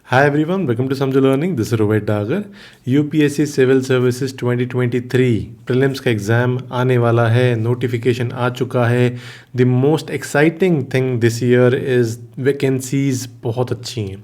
Hi everyone, welcome to Samju Learning. This is Rohit Dagar. UPSC civil services 2023 prelims का exam आने वाला है, notification आ चुका है. The most exciting thing this year is vacancies बहुत अच्छी हैं.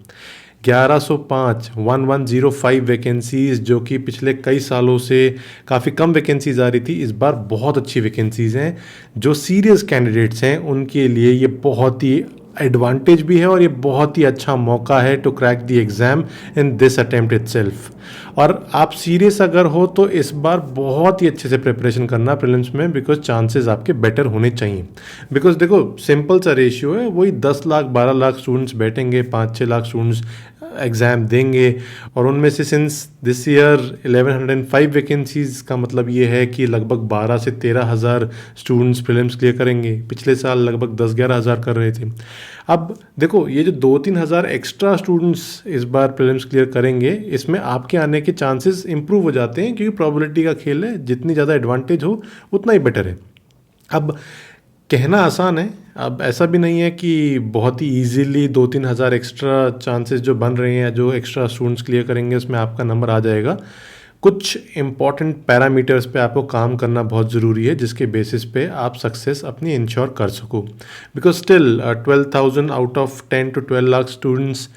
1105 वैकेंसीज़ जो कि पिछले कई सालों से काफ़ी कम वैकेंसीज़ आ रही थी, इस बार बहुत अच्छी वैकेंसीज़ हैं. जो सीरियस कैंडिडेट्स हैं उनके लिए ये बहुत ही एडवांटेज भी है और ये बहुत ही अच्छा मौका है to crack the exam in this attempt itself. और आप सीरियस अगर हो तो इस बार बहुत ही अच्छे से प्रिपरेशन करना प्रीलिम्स में, बिकॉज चांसेस आपके बेटर होने चाहिए. बिकॉज देखो सिंपल सा रेशियो है, वही 10 लाख 12 लाख स्टूडेंट्स बैठेंगे, 5-6 लाख स्टूडेंट्स एग्ज़ाम देंगे. और उनमें से सिंस दिस ईयर 1105 वैकेंसीज़ का मतलब ये है कि लगभग 12 से 13 हज़ार स्टूडेंट्स प्रीलिम्स क्लियर करेंगे. पिछले साल लगभग 10-11 हज़ार कर रहे थे. अब देखो ये जो 2-3 हज़ार एक्स्ट्रा स्टूडेंट्स इस बार प्रीलिम्स क्लियर करेंगे, इसमें आपके आने के चांसेस इंप्रूव हो जाते हैं, क्योंकि प्रोबेबिलिटी का खेल है, जितनी ज़्यादा एडवांटेज हो उतना ही बेटर है. अब कहना आसान है, अब ऐसा भी नहीं है कि बहुत ही इजीली 2-3 हज़ार एक्स्ट्रा चांसेस जो बन रहे हैं, जो एक्स्ट्रा स्टूडेंट्स क्लियर करेंगे उसमें आपका नंबर आ जाएगा. कुछ इंपॉर्टेंट पैरामीटर्स पे आपको काम करना बहुत ज़रूरी है, जिसके बेसिस पे आप सक्सेस अपनी इंश्योर कर सको. Because still 12,000 out of 10 to 12 lakh students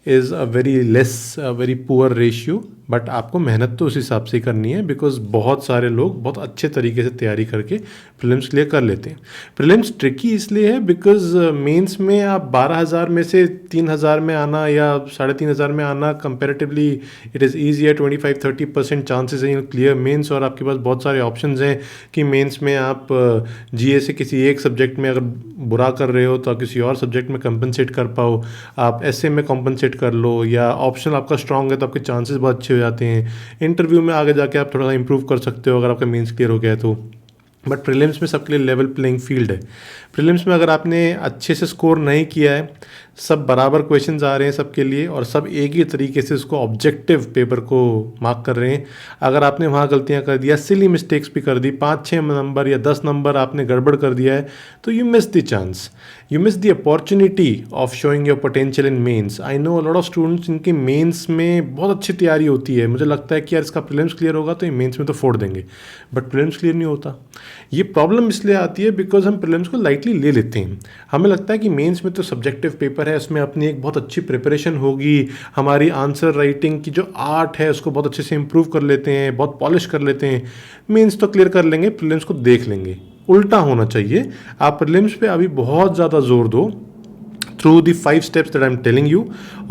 is a very poor ratio. But आपको मेहनत तो उस हिसाब से ही करनी है, बिकॉज बहुत सारे लोग बहुत अच्छे तरीके से तैयारी करके प्रीलिम्स क्लियर कर लेते हैं. प्रीलिम्स ट्रिकी इसलिए है बिकॉज मेंस में आप 12,000 में से 3,000 में आना या 3,500 में आना comparatively it is easier. 25-30% chances हैं क्लियर मेंस. और आपके पास बहुत सारे ऑप्शंस हैं कि मेंस में आप जीए से किसी एक सब्जेक्ट में अगर बुरा कर रहे हो तो आप किसी और सब्जेक्ट में कंपनसेट कर पाओ, आप एसए में कंपनसेट कर लो, या ऑप्शन आपका स्ट्रांग है तो आपके चांसेस बहुत अच्छे हो जाते हैं. इंटरव्यू में आगे जाके आप थोड़ा सा इंप्रूव कर सकते हो अगर आपका मेंस क्लियर हो गया है तो. बट प्रीलिम्स में सबके लिए लेवल प्लेइंग फील्ड है. प्रीलिम्स में अगर आपने अच्छे से स्कोर नहीं किया है, सब बराबर क्वेश्चंस आ रहे हैं सबके लिए और सब एक ही तरीके से उसको ऑब्जेक्टिव पेपर को मार्क कर रहे हैं. अगर आपने वहाँ गलतियाँ कर दिया, सिली मिस्टेक्स भी कर दी, 5-6 नंबर या 10 नंबर आपने गड़बड़ कर दिया है, तो you miss the chance, you miss the opportunity of showing your potential in mains. I know a lot of students इनकी मेंस में बहुत अच्छी तैयारी होती है, मुझे लगता है कि यार इसका प्रीलिम्स क्लियर होगा तो ये मेंस में तो फोड़ देंगे, बट प्रीलिम्स क्लियर नहीं होता. ये प्रॉब्लम इसलिए आती है बिकॉज हम प्रीलिम्स को लाइटली ले लेते हैं. हमें लगता है कि मेंस में तो सब्जेक्टिव पेपर है, उसमें अपनी एक बहुत अच्छी प्रिपरेशन होगी, हमारी आंसर राइटिंग की जो आर्ट है उसको बहुत अच्छे से इंप्रूव कर लेते हैं, बहुत पॉलिश कर लेते हैं, मेंस तो क्लियर कर लेंगे, प्रीलिम्स को देख लेंगे. उल्टा होना चाहिए. आप प्रीलिम्स पे अभी बहुत ज़्यादा जोर दो through the 5 steps that I am telling you,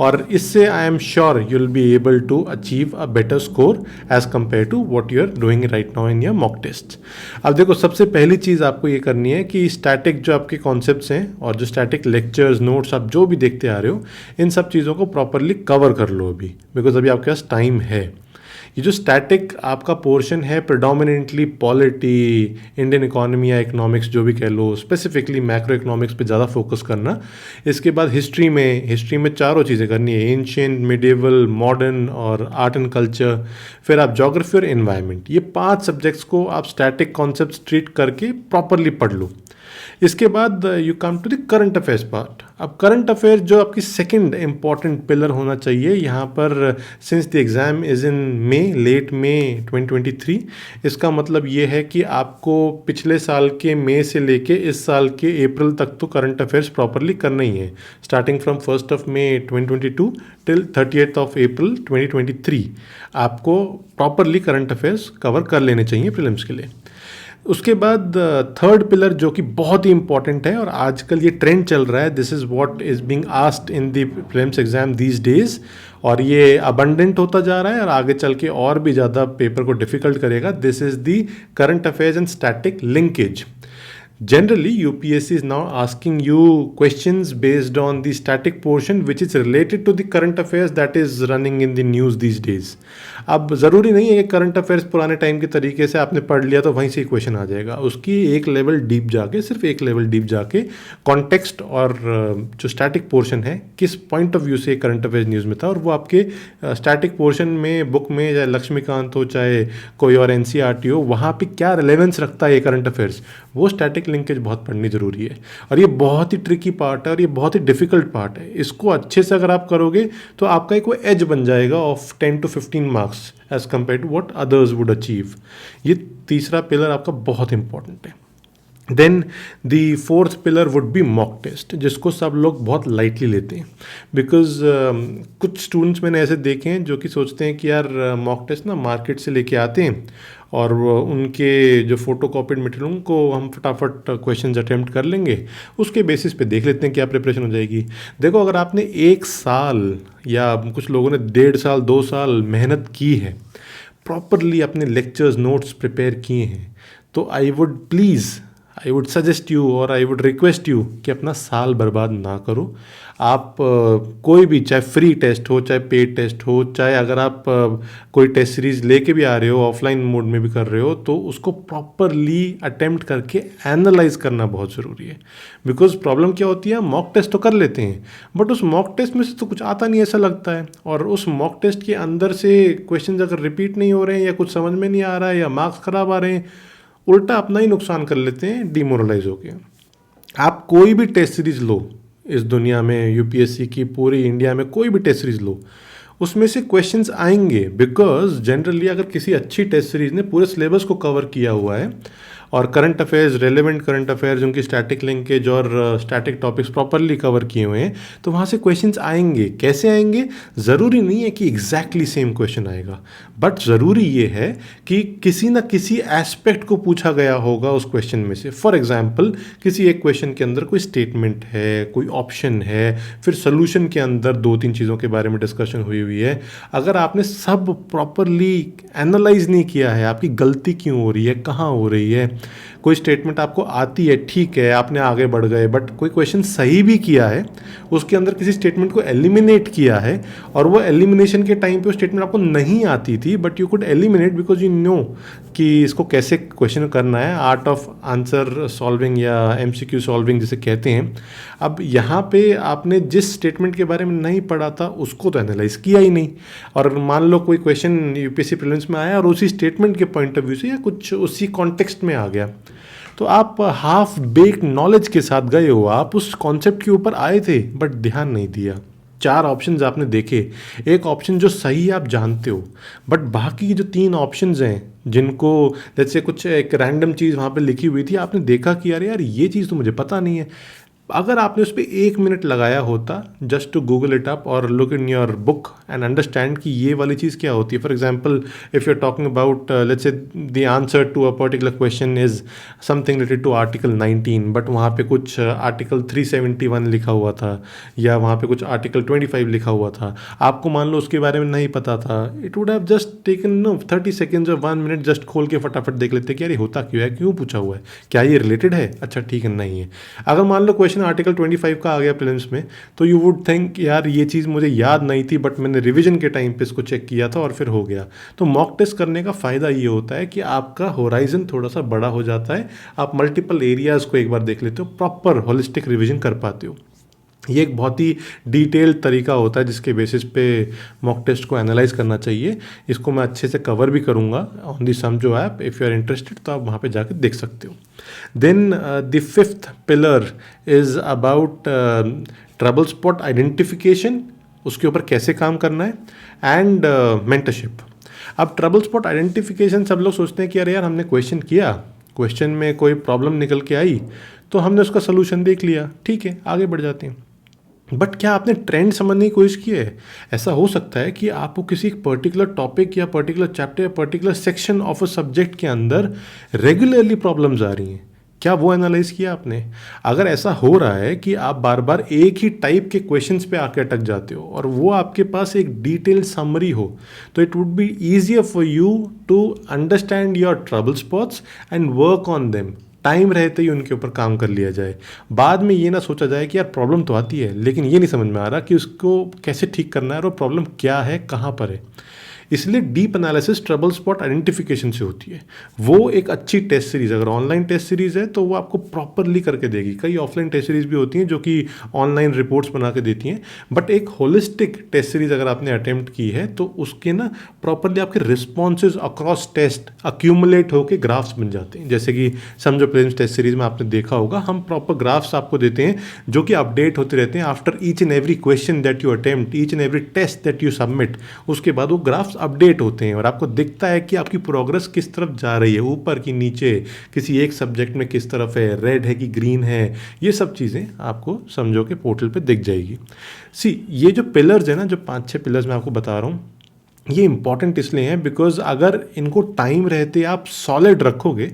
और इससे I am sure you will be able to achieve a better score as compare to what you are doing right now in your mock test. अब देखो सबसे पहली चीज़ आपको ये करनी है कि स्टैटिक जो आपके कॉन्सेप्ट्स हैं और जो स्टैटिक लेक्चर्स नोट्स आप जो भी देखते आ रहे हो, इन सब चीज़ों को प्रॉपरली कवर कर लो अभी, बिकॉज अभी आपके पास टाइम है. ये जो स्टैटिक आपका पोर्शन है प्रेडोमिनेंटली पॉलिटी, इंडियन इकोनॉमी या इकोनॉमिक्स जो भी कह लो, स्पेसिफिकली मैक्रो इकोनॉमिक्स पे ज़्यादा फोकस करना. इसके बाद हिस्ट्री में चारों चीज़ें करनी है, एंशिएंट, मिडिवल, मॉडर्न और आर्ट एंड कल्चर. फिर आप ज्योग्राफी और एनवायरनमेंट, ये 5 सब्जेक्ट्स को आप स्टैटिक कॉन्सेप्ट्स ट्रीट करके प्रॉपरली पढ़ लो. इसके बाद you come to the current affairs part. अब करंट अफेयर जो आपकी सेकंड इंपॉर्टेंट पिलर होना चाहिए यहाँ पर, since the exam is in late May 2023, इसका मतलब ये है कि आपको पिछले साल के मई से लेके इस साल के अप्रैल तक तो करंट अफेयर्स प्रॉपरली करना ही है. स्टार्टिंग फ्रॉम 1 मई 2022 टिल 30 अप्रैल 2023 आपको प्रॉपरली करंट अफेयर्स कवर कर लेने चाहिए प्रीलिम्स के लिए. उसके बाद थर्ड पिलर जो कि बहुत ही इंपॉर्टेंट है और आजकल ये ट्रेंड चल रहा है, this is what is being asked in the prelims exam these days, और ये अबंडेंट होता जा रहा है और आगे चल के और भी ज़्यादा पेपर को डिफिकल्ट करेगा. This is the current affairs and static linkage. Generally, UPSC is now asking you questions based on the static portion which is related to the current affairs that is running in the news these days. अब ज़रूरी नहीं है कि current affairs पुराने time के तरीके से आपने पढ़ लिया तो वहीं से ही क्वेश्चन आ जाएगा. उसकी एक लेवल डीप जाके, सिर्फ एक लेवल डीप जाके कॉन्टेक्स्ट और जो स्टैटिक पोर्शन है किस पॉइंट ऑफ व्यू से करंट अफेयर्स न्यूज़ में था, और वो आपके स्टैटिक पोर्शन में बुक में चाहे लक्ष्मीकांत हो चाहे कोई और NCERT हो, वहाँ पे क्या रिलेवेंस रखता है ये करंट अफेयर्स, वो स्टैटिक स्टैटिक लिंकेज बहुत पढ़नी ज़रूरी है, और ये बहुत ही ट्रिकी पार्ट है और ये बहुत ही डिफ़िकल्ट पार्ट है। इसको अच्छे से अगर आप करोगे तो आपका एक वो एज बन जाएगा of 10 to 15 marks as compare to what others would achieve. ये तीसरा पिलर आपका बहुत इंपॉर्टेंट है। Then the fourth pillar would be mock test, जिसको सब लोग बहुत लाइटली लेते हैं, बिकॉज कुछ स्टूडेंट्स मैंने ऐसे देखे हैं जो कि सोचते हैं कि यार मॉक टेस्ट ना मार्केट से लेके आते हैं और उनके जो फोटो कॉपीड मटेरियल उनको हम फटाफट क्वेश्चंस अटेम्प्ट कर लेंगे, उसके बेसिस पे देख लेते हैं क्या प्रिपरेशन हो जाएगी। देखो, अगर आपने 1 साल या कुछ लोगों ने 1.5 साल 2 साल मेहनत की है, प्रॉपरली अपने लेक्चर्स नोट्स प्रिपेयर किए हैं, तो आई वुड सजेस्ट यू और आई वुड रिक्वेस्ट यू कि अपना साल बर्बाद ना करो। आप कोई भी, चाहे फ्री टेस्ट हो चाहे पेड टेस्ट हो, चाहे अगर आप कोई टेस्ट सीरीज लेके भी आ रहे हो, ऑफलाइन मोड में भी कर रहे हो, तो उसको प्रॉपरली अटेम्प्ट करके एनालाइज करना बहुत ज़रूरी है। बिकॉज प्रॉब्लम क्या होती है, मॉक टेस्ट तो कर लेते हैं बट उस मॉक टेस्ट में से तो कुछ आता नहीं ऐसा लगता है, और उस मॉक टेस्ट के अंदर से क्वेश्चन अगर रिपीट नहीं हो रहे हैं या कुछ समझ में नहीं आ रहा है या मार्क्स ख़राब आ रहे हैं, उल्टा अपना ही नुकसान कर लेते हैं डिमोरलाइज होके। आप कोई भी टेस्ट सीरीज लो इस दुनिया में, यूपीएससी की, पूरी इंडिया में कोई भी टेस्ट सीरीज लो, उसमें से क्वेश्चंस आएंगे, बिकॉज जनरली अगर किसी अच्छी टेस्ट सीरीज ने पूरे सिलेबस को कवर किया हुआ है और current affairs, relevant current affairs, उनकी स्टैटिक लिंकेज और स्टैटिक टॉपिक्स प्रॉपरली कवर किए हुए हैं, तो वहाँ से क्वेश्चंस आएंगे। कैसे आएंगे? ज़रूरी नहीं है कि एग्जैक्टली सेम क्वेश्चन आएगा, बट ज़रूरी ये है कि किसी ना किसी एस्पेक्ट को पूछा गया होगा उस क्वेश्चन में से। फॉर एग्जाम्पल, किसी एक क्वेश्चन के अंदर कोई स्टेटमेंट है, कोई ऑप्शन है, फिर सोल्यूशन के अंदर 2-3 चीज़ों के बारे में डिस्कशन हुई हुई है। अगर आपने सब प्रॉपरली एनालाइज नहीं किया है, आपकी गलती क्यों हो रही है, कहाँ हो रही है, कोई स्टेटमेंट आपको आती है, ठीक है, आपने आगे बढ़ गए, बट कोई क्वेश्चन सही भी किया है, उसके अंदर किसी स्टेटमेंट को एलिमिनेट किया है, और वो एलिमिनेशन के टाइम पे वो स्टेटमेंट आपको नहीं आती थी, but you could eliminate because you know कि इसको कैसे क्वेश्चन करना है, आर्ट ऑफ आंसर सॉल्विंग या एमसीक्यू सॉल्विंग जिसे कहते हैं। अब यहाँ पे आपने जिस स्टेटमेंट के बारे में नहीं पढ़ा था उसको तो एनालाइज किया ही नहीं, और मान लो कोई क्वेश्चन यूपीएससी प्रीलिम्स में आया और उसी स्टेटमेंट के पॉइंट ऑफ व्यू से या कुछ उसी कॉन्टेक्स्ट में आ गया, तो आप हाफ बेक्ड नॉलेज के साथ गए हो, आप उस कॉन्सेप्ट के ऊपर आए थे बट ध्यान नहीं दिया। 4 ऑप्शंस आपने देखे, एक ऑप्शन जो सही आप जानते हो, बट बाकी जो 3 ऑप्शंस हैं जिनको जैसे कुछ एक रैंडम चीज़ वहाँ पे लिखी हुई थी, आपने देखा कि यार ये चीज़ तो मुझे पता नहीं है। अगर आपने उस पर 1 मिनट लगाया होता just to Google it up और look in your book and understand कि ये वाली चीज़ क्या होती है। For example, if you are talking about let's say the answer to a particular question is something related to article 19, but वहाँ पे कुछ आर्टिकल 371 लिखा हुआ था या वहाँ पे कुछ आर्टिकल 25 लिखा हुआ था, आपको मान लो उसके बारे में नहीं पता था, it would have just taken 30 seconds और 1 मिनट जस्ट खोल के फटाफट देख लेते कि यार ये होता क्यों है, क्यों पूछा हुआ है, क्या ये रिलेटेड है, अच्छा ठीक है, नहीं है। अगर मान लो क्वेश्चन आर्टिकल 25 का आ गया प्रीलिम्स में, तो यू वुड थिंक यार ये चीज़ मुझे याद नहीं थी बट मैंने रिवीजन के टाइम पे इसको चेक किया था और फिर हो गया। तो मॉक टेस्ट करने का फ़ायदा ये होता है कि आपका होराइजन थोड़ा सा बड़ा हो जाता है, आप मल्टीपल एरियाज़ को एक बार देख लेते हो, प्रॉपर होलिस्टिक रिवीजन कर पाते हो। ये एक बहुत ही डिटेल्ड तरीका होता है जिसके बेसिस पे मॉक टेस्ट को एनालाइज करना चाहिए। इसको मैं अच्छे से कवर भी करूँगा on the Samjho app, if you are interested तो आप वहाँ पे जाके देख सकते हो। Then the 5th pillar is about trouble spot identification, उसके ऊपर कैसे काम करना है, एंड मेंटरशिप। अब ट्रबल स्पॉट आइडेंटिफिकेशन, सब लोग सोचते हैं कि अरे यार हमने क्वेश्चन किया, क्वेश्चन में कोई प्रॉब्लम निकल के आई तो हमने उसका सोल्यूशन देख लिया, ठीक है आगे बढ़ जाते हैं। बट क्या आपने ट्रेंड समझने की कोशिश की है? ऐसा हो सकता है कि आपको किसी पर्टिकुलर टॉपिक या पर्टिकुलर चैप्टर या particular section of a subject के अंदर रेगुलरली प्रॉब्लम्स आ रही हैं, क्या वो एनालाइज किया आपने? अगर ऐसा हो रहा है कि आप बार बार एक ही टाइप के क्वेश्चंस पे आके अटक जाते हो और वो आपके पास एक डिटेल समरी हो, तो it would be easier for you to understand your trouble spots and work on them. Time रहते ही उनके ऊपर काम कर लिया जाए, बाद में ये ना सोचा जाए कि यार प्रॉब्लम तो आती है लेकिन ये नहीं समझ में आ रहा कि उसको कैसे ठीक करना है और वो प्रॉब्लम क्या है, कहाँ पर है। इसलिए deep analysis trouble spot identification से होती है। वो एक अच्छी टेस्ट सीरीज, अगर ऑनलाइन टेस्ट सीरीज है तो वो आपको प्रॉपरली करके देगी। कई ऑफलाइन टेस्ट सीरीज भी होती हैं जो कि ऑनलाइन रिपोर्ट्स बना के देती हैं, बट एक होलिस्टिक टेस्ट सीरीज अगर आपने अटेम्प्ट की है तो उसके ना प्रॉपरली आपके रिस्पॉन्सेज अक्रॉस टेस्ट अक्यूमुलेट होकर ग्राफ्स बन जाते हैं। जैसे कि समझो प्रीलिम्स टेस्ट सीरीज में आपने देखा होगा, हम प्रॉपर ग्राफ्स आपको देते हैं जो कि अपडेट होते रहते हैं after each and every question that you attempt, each and every test that you submit. उसके बाद वो ग्राफ्स अपडेट होते हैं और आपको दिखता है कि आपकी प्रोग्रेस किस तरफ जा रही है, ऊपर की नीचे, किसी एक सब्जेक्ट में किस तरफ है, रेड है कि ग्रीन है। ये सब चीज़ें आपको समझो के पोर्टल पे दिख जाएगी। ये जो पिलर्स है ना, जो 5-6 पिलर्स मैं आपको बता रहा हूँ, ये इंपॉर्टेंट इसलिए हैं बिकॉज अगर इनको टाइम रहते आप सॉलिड रखोगे,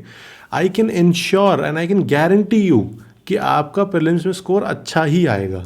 I can ensure and I can guarantee you कि आपका प्रीलिम्स में स्कोर अच्छा ही आएगा।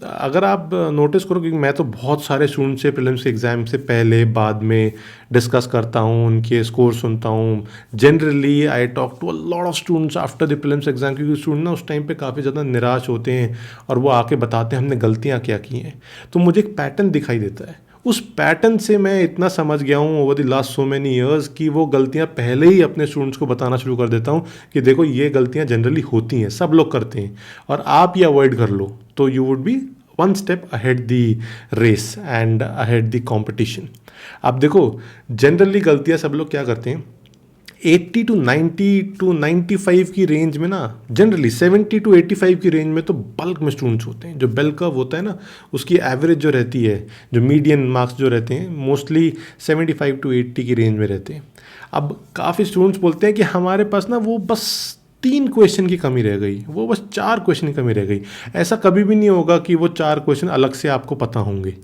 अगर आप नोटिस करो कि मैं तो बहुत सारे स्टूडेंट से प्रीलिम्स के एग्ज़ाम से पहले बाद में डिस्कस करता हूँ, उनके स्कोर सुनता हूँ। Generally I talk to a lot of students after the prelims exam, क्योंकि स्टूडेंट ना उस टाइम पे काफ़ी ज़्यादा निराश होते हैं और वो आके बताते हैं हमने गलतियाँ क्या की हैं। तो मुझे एक पैटर्न दिखाई देता है, उस पैटर्न से मैं इतना समझ गया हूँ over the last so many years कि वो गलतियाँ पहले ही अपने स्टूडेंट्स को बताना शुरू कर देता हूँ कि देखो ये गलतियाँ जनरली होती हैं, सब लोग करते हैं और आप ये अवॉइड कर लो तो you would be one step ahead the race and ahead the competition. आप देखो जनरली गलतियाँ सब लोग क्या करते हैं, 80 to 90 to 95 की रेंज में ना, जनरली 70 to 85 की रेंज में तो बल्क में स्टूडेंट्स होते हैं। जो बेल कर्व होता है ना, उसकी एवरेज जो रहती है, जो मीडियन मार्क्स जो रहते हैं, मोस्टली 75 to 80 की रेंज में रहते हैं। अब काफ़ी स्टूडेंट्स बोलते हैं कि हमारे पास ना वो बस 3 क्वेश्चन की कमी रह गई, वो बस 4 क्वेश्चन की कमी रह गई। ऐसा कभी भी नहीं होगा कि वो 4 क्वेश्चन अलग से आपको पता होंगे।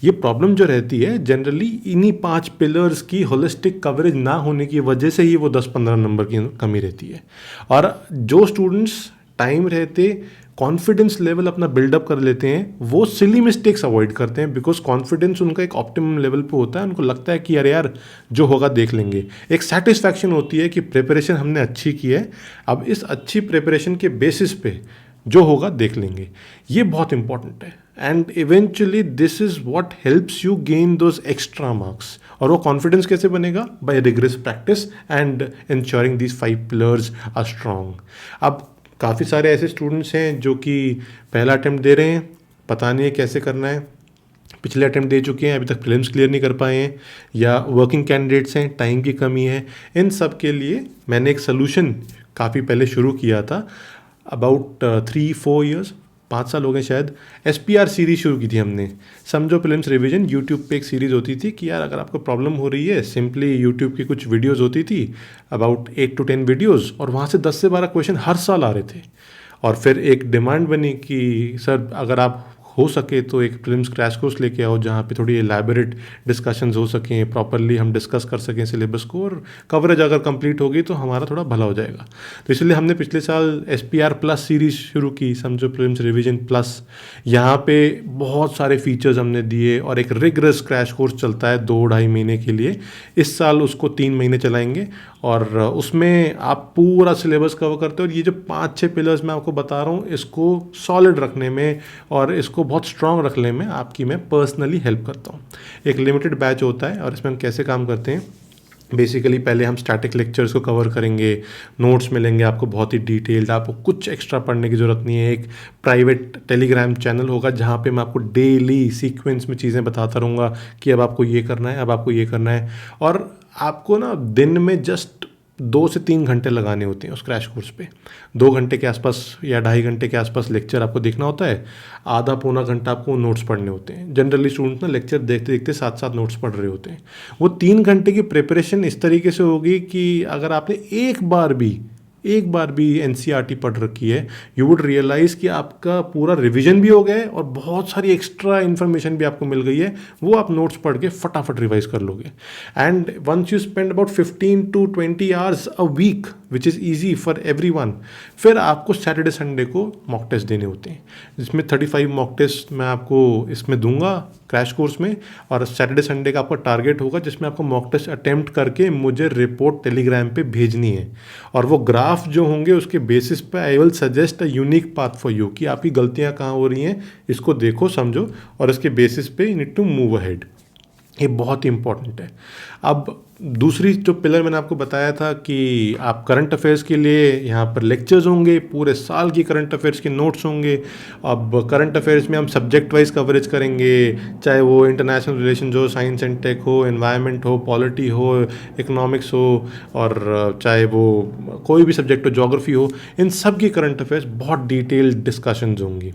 ये प्रॉब्लम जो रहती है जनरली इन्हीं 5 पिलर्स की होलिस्टिक कवरेज ना होने की वजह से ही वो 10-15 नंबर की कमी रहती है। और जो स्टूडेंट्स टाइम रहते कॉन्फिडेंस लेवल अपना बिल्डअप कर लेते हैं, वो सिली मिस्टेक्स अवॉइड करते हैं बिकॉज कॉन्फिडेंस उनका एक ऑप्टिमम लेवल पे होता है। उनको लगता है कि अरे यार जो होगा देख लेंगे, एक सेटिस्फैक्शन होती है कि प्रिपरेशन हमने अच्छी की है, अब इस अच्छी प्रिपरेशन के बेसिस पे जो होगा देख लेंगे। ये बहुत इंपॉर्टेंट है and eventually this is what helps you gain those extra marks. और वो कॉन्फिडेंस कैसे बनेगा? By rigorous practice and ensuring these 5 pillars are strong. अब काफ़ी सारे ऐसे स्टूडेंट्स हैं जो कि पहला अटेम्प्ट दे रहे हैं, पता नहीं है कैसे करना है, पिछले अटेम्प्ट दे चुके हैं अभी तक प्रीलिम्स क्लियर नहीं कर पाए हैं, या वर्किंग कैंडिडेट्स हैं, टाइम की कमी है। इन सब के लिए मैंने एक सोल्यूशन काफ़ी पहले शुरू किया था, अबाउट 3-4 ईयर्स, 5 साल हो गए शायद। SPR सीरीज शुरू की थी हमने, समझो प्रीलिम्स रिवीजन। यूट्यूब पे एक सीरीज़ होती थी कि यार अगर आपको प्रॉब्लम हो रही है, सिंपली यूट्यूब की कुछ वीडियोस होती थी, अबाउट 8 to 10 वीडियोस, और वहाँ से 10 से 12 क्वेश्चन हर साल आ रहे थे। और फिर एक डिमांड बनी कि सर अगर आप हो सके तो एक प्रीलिम्स क्रैश कोर्स लेके आओ जहाँ पे थोड़ी एलैबोरेट डिस्कशंस हो सकें, प्रॉपरली हम डिस्कस कर सकें सिलेबस को, और कवरेज अगर कंप्लीट होगी तो हमारा थोड़ा भला हो जाएगा। तो इसलिए हमने पिछले साल SPR प्लस सीरीज़ शुरू की, समझो प्रीलिम्स रिवीजन प्लस। यहाँ पे बहुत सारे फीचर्स हमने दिए और एक रिगरस क्रैश कोर्स चलता है 2-2.5 महीने के लिए। इस साल उसको 3 महीने चलाएंगे और उसमें आप पूरा सिलेबस कवर करते हो। और ये जो 5-6 पिलर्स मैं आपको बता रहा हूँ, इसको सॉलिड रखने में और इसको बहुत स्ट्रॉन्ग रखने में आपकी मैं पर्सनली हेल्प करता हूँ। एक लिमिटेड बैच होता है और इसमें हम कैसे काम करते हैं, बेसिकली पहले हम स्टैटिक लेक्चर्स को कवर करेंगे, नोट्स मिलेंगे आपको बहुत ही डिटेल्ड, आपको कुछ एक्स्ट्रा पढ़ने की ज़रूरत नहीं है। एक प्राइवेट टेलीग्राम चैनल होगा जहाँ पे मैं आपको डेली सीक्वेंस में चीज़ें बताता रहूँगा कि अब आपको ये करना है, अब आपको ये करना है। और आपको ना दिन में जस्ट 2 से 3 घंटे लगाने होते हैं उस क्रैश कोर्स पे। 2 घंटे के आसपास या 2.5 घंटे के आसपास लेक्चर आपको देखना होता है, आधा पौना घंटा आपको नोट्स पढ़ने होते हैं। जनरली स्टूडेंट ना लेक्चर देखते देखते साथ साथ नोट्स पढ़ रहे होते हैं। वो 3 घंटे की प्रिपरेशन इस तरीके से होगी कि अगर आपने एक बार भी NCERT पढ़ रखी है, यू वुड रियलाइज़ कि आपका पूरा रिवीजन भी हो गया है और बहुत सारी एक्स्ट्रा इन्फॉर्मेशन भी आपको मिल गई है, वो आप नोट्स पढ़ के फटाफट रिवाइज कर लोगे। And once you spend about 15 to 20 hours a week which is easy for everyone, फिर आपको सैटरडे संडे को मॉक टेस्ट देने होते हैं, जिसमें 35 मॉक टेस्ट मैं आपको इसमें दूंगा क्रैश कोर्स में। और सैटरडे संडे का आपका टारगेट होगा जिसमें आपको मॉक टेस्ट अटेम्प्ट करके मुझे रिपोर्ट टेलीग्राम पे भेजनी है। और वो ग्राफ जो होंगे उसके बेसिस पे I will suggest a unique path for you कि आपकी गलतियाँ कहाँ हो रही हैं, इसको देखो समझो और इसके बेसिस पे you need to move ahead. ये बहुत ही इंपॉर्टेंट है। अब दूसरी जो पिलर मैंने आपको बताया था कि आप करंट अफेयर्स के लिए यहाँ पर लेक्चर्स होंगे, पूरे साल की करंट अफेयर्स के नोट्स होंगे। अब करंट अफेयर्स में हम सब्जेक्ट वाइज कवरेज करेंगे, चाहे वो इंटरनेशनल रिलेशन हो, साइंस एंड टेक हो, एनवायरनमेंट हो, पॉलिटी हो, इकोनॉमिक्स हो, और चाहे वो कोई भी सब्जेक्ट हो, ज्योग्राफी हो, इन सब की करंट अफेयर्स बहुत डिटेल्ड डिस्कशंस होंगी।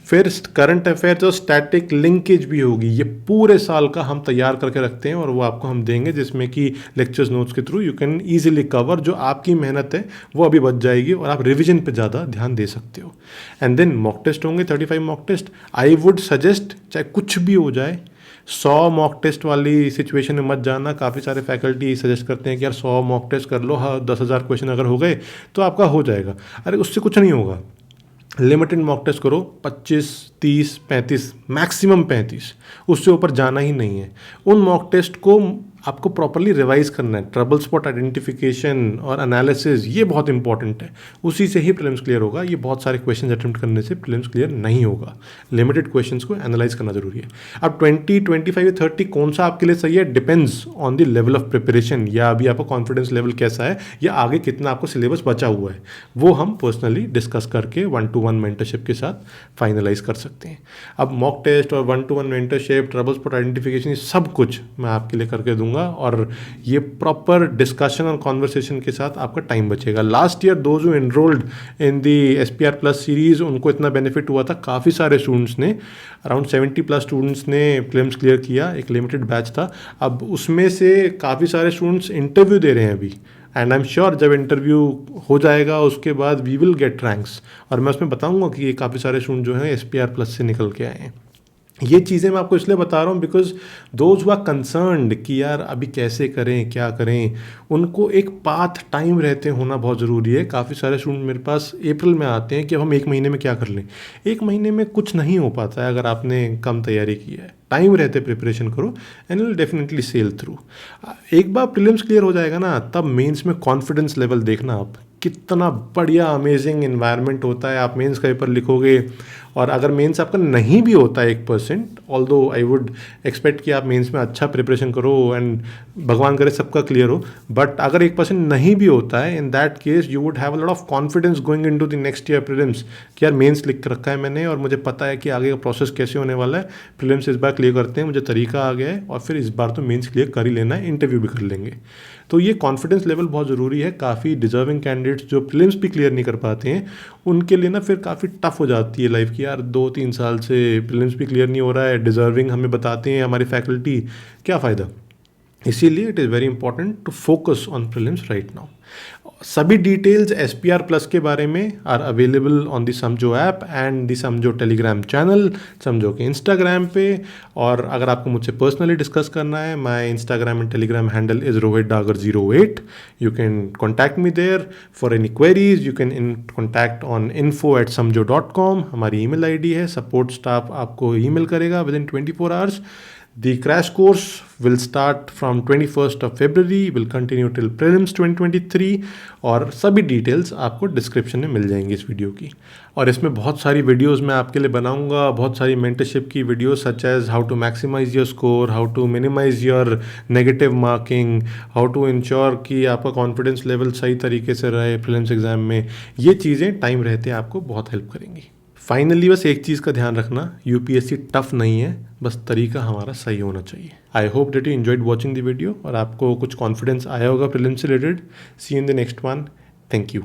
फिर करंट अफेयर्स और स्टैटिक लिंकेज भी होगी। ये पूरे साल का हम तैयार करके रखते हैं और वो आपको हम देंगे, जिसमें कि लेक्चर्स नोट्स के through you can easily cover. जो आपकी मेहनत है वो अभी बच जाएगी और आप रिवीजन पे ज़्यादा ध्यान दे सकते हो। एंड देन मॉक टेस्ट होंगे, 35 mock test. I would suggest, चाहे कुछ भी हो जाए, 100 मॉक टेस्ट वाली सिचुएशन में मत जाना। काफ़ी सारे फैकल्टी सजेस्ट करते हैं कि यार 100 मॉक टेस्ट कर लो, हाँ 10,000 क्वेश्चन अगर हो गए तो आपका हो जाएगा। अरे उससे कुछ नहीं होगा। लिमिटेड मॉक टेस्ट करो, 25, 30, 35, मैक्सिमम 35, उससे ऊपर जाना ही नहीं है। उन मॉक टेस्ट को आपको प्रॉपरली रिवाइज करना है। ट्रबल स्पॉट आइडेंटिफिकेशन और एनालिसिस ये बहुत इंपॉर्टेंट है, उसी से ही प्रीलिम्स क्लियर होगा। ये बहुत सारे क्वेश्चन अटेम्प्ट करने से प्रीलिम्स क्लियर नहीं होगा। लिमिटेड क्वेश्चंस को एनालाइज करना जरूरी है। अब 20, 25 या 30 कौन सा आपके लिए सही है, depends on the level of preparation, या अभी आपका कॉन्फिडेंस लेवल कैसा है, या आगे कितना आपको सिलेबस बचा हुआ है। वो हम पर्सनली डिस्कस करके 1-to-1 मेंटरशिप के साथ फाइनलाइज कर सकते हैं। अब मॉक टेस्ट और 1-to-1 mentorship, trouble spot identification, ये सब कुछ मैं आपके लिए करके दूंगा, और ये प्रॉपर डिस्कशन और कॉन्वर्सेशन के साथ आपका टाइम बचेगा। Last year those who enrolled in the SPR plus series, उनको इतना बेनिफिट हुआ था। काफ़ी सारे स्टूडेंट्स ने, अराउंड 70+ स्टूडेंट्स ने प्रीलिम्स क्लियर किया। एक लिमिटेड बैच था। अब उसमें से काफ़ी सारे स्टूडेंट्स इंटरव्यू दे रहे हैं अभी, एंड आई एम श्योर जब इंटरव्यू हो जाएगा उसके बाद वी विल गेट रैंक्स, और मैं उसमें बताऊंगा कि ये काफ़ी सारे स्टूडेंट जो हैं SPR प्लस से निकल के आए हैं। ये चीज़ें मैं आपको इसलिए बता रहा हूँ because those who are concerned कि यार अभी कैसे करें, क्या करें, उनको एक पाथ टाइम रहते होना बहुत ज़रूरी है। काफ़ी सारे स्टूडेंट मेरे पास अप्रैल में आते हैं कि अब हम 1 महीने में क्या कर लें। 1 महीने में कुछ नहीं हो पाता है अगर आपने कम तैयारी की है। टाइम रहते प्रिपरेशन करो and will definitely sail through. एक बार प्रीलिम्स क्लियर हो जाएगा ना, तब मेंस में कॉन्फिडेंस लेवल देखना आप, कितना बढ़िया अमेजिंग इन्वायरमेंट होता है। आप मेंस का पेपर लिखोगे, और अगर मेंस आपका नहीं भी होता है 1%, ऑल्दो आई वुड एक्सपेक्ट कि आप मेंस में अच्छा प्रिपरेशन करो एंड भगवान करे सबका क्लियर हो, बट अगर 1% नहीं भी होता है, in that case you would have a lot of confidence going into the next year prelims कि यार मेंस लिख रखा है मैंने और मुझे पता है कि आगे का प्रोसेस कैसे होने वाला है। प्रीलिम्स इस बार क्लियर करते हैं, मुझे तरीका आ गया है, और फिर इस बार तो मेंस क्लियर कर ही लेना है, इंटरव्यू भी कर लेंगे। तो ये कॉन्फिडेंस लेवल बहुत ज़रूरी है। काफ़ी डिजर्विंग कैंडिडेट्स जो प्रीलिम्स भी क्लियर नहीं कर पाते हैं, उनके लिए ना फिर काफ़ी टफ हो जाती है लाइफ की, यार 2-3 साल से प्रीलिम्स भी क्लियर नहीं हो रहा है, डिजर्विंग हमें बताते हैं हमारी फैकल्टी, क्या फ़ायदा। इसीलिए it is very important to focus on prelims right now. सभी डिटेल्स SPR प्लस के बारे में are available on the Samjho app and the समझो टेलीग्राम चैनल, समझो के इंस्टाग्राम पे। और अगर आपको मुझसे पर्सनली डिस्कस करना है, my Instagram and Telegram handle is rohitdagar08। You can contact me there for any queries. You can contact on info@samjo.com। हमारी email ID है। सपोर्ट स्टाफ आपको ईमेल करेगा within 24 hours. The crash course will start from 21st of February, will continue till prelims 2023, और सभी details आपको description में मिल जाएंगी इस वीडियो की। और इसमें बहुत सारी वीडियोस मैं आपके लिए बनाऊंगा, बहुत सारी मेंटरशिप की videos, such as how to maximise your score, how to minimise your negative marking, how to ensure कि आपका कॉन्फिडेंस लेवल सही तरीके से रहे प्रीलिम्स एग्जाम में। ये चीज़ें टाइम रहते आपको बहुत हेल्प करेंगी। फाइनली बस एक चीज़ का ध्यान रखना, UPSC टफ नहीं है, बस तरीका हमारा सही होना चाहिए। I hope that you enjoyed watching the video और आपको कुछ कॉन्फिडेंस आया होगा प्रीलिम्स से related. See in the next one. Thank you.